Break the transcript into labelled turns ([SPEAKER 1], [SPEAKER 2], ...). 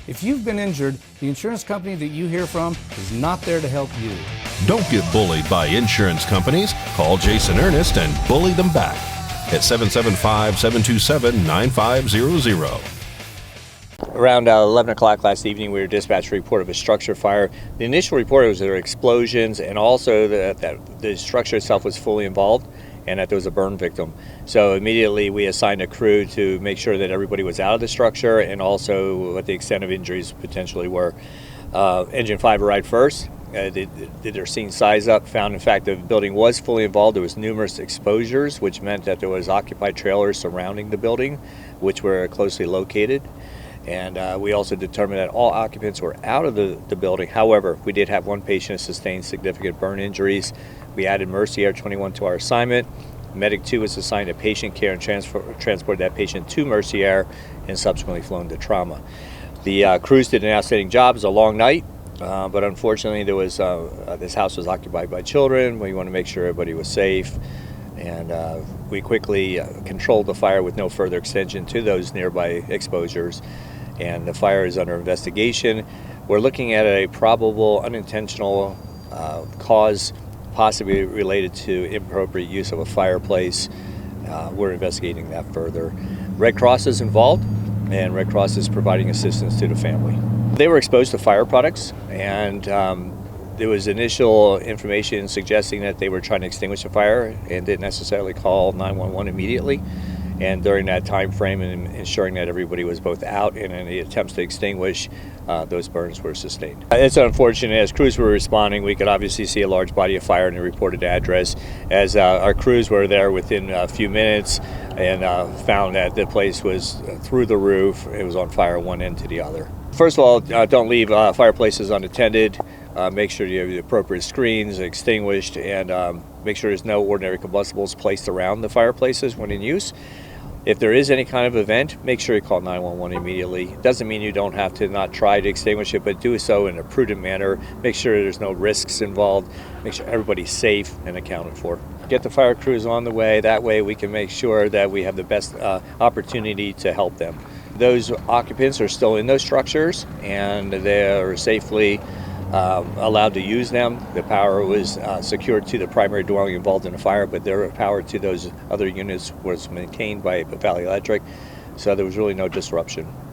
[SPEAKER 1] If you've been injured, the insurance company that you hear from is not there to help you.
[SPEAKER 2] Don't get bullied by insurance companies. Call Jason Ernest and bully them back at 775-727-9500.
[SPEAKER 3] Around 11 o'clock last evening, we were dispatched a report of a structure fire. The initial report was there were explosions and also that the structure itself was fully involved and that there was a burn victim. So immediately we assigned a crew to make sure that everybody was out of the structure and also what the extent of injuries potentially were. Engine 5 arrived first. Did their scene size up, found in fact the building was fully involved. There was numerous exposures, which meant that there was occupied trailers surrounding the building, which were closely located. And we also determined that all occupants were out of the building. However, we did have one patient sustain significant burn injuries. We added Mercy Air 21 to our assignment. Medic 2 was assigned to patient care and transported that patient to Mercy Air and subsequently flown to trauma. The crews did an outstanding job. It was a long night, but unfortunately there was this house was occupied by children. We want to make sure everybody was safe. And we quickly controlled the fire with no further extension to those nearby exposures. And the fire is under investigation. We're looking at a probable unintentional cause, possibly related to inappropriate use of a fireplace. We're investigating that further. Red Cross is involved, and Red Cross is providing assistance to the family. They were exposed to fire products, and there was initial information suggesting that they were trying to extinguish a fire and didn't necessarily call 911 immediately. And during that time frame and ensuring that everybody was both out and in the attempts to extinguish, those burns were sustained. It's unfortunate. As crews were responding, we could obviously see a large body of fire in the reported address. As our crews were there within a few minutes and found that the place was through the roof. It was on fire one end to the other. First of all, don't leave fireplaces unattended. Make sure you have the appropriate screens extinguished, and make sure there's no ordinary combustibles placed around the fireplaces when in use. If there is any kind of event, make sure you call 911 immediately. Doesn't mean you don't have to not try to extinguish it, but do so in a prudent manner. Make sure there's no risks involved. Make sure everybody's safe and accounted for. Get the fire crews on the way. That way we can make sure that we have the best opportunity to help them. Those occupants are still in those structures and they're safely allowed to use them. The power was secured to the primary dwelling involved in the fire, but their power to those other units was maintained by Valley Electric, so there was really no disruption.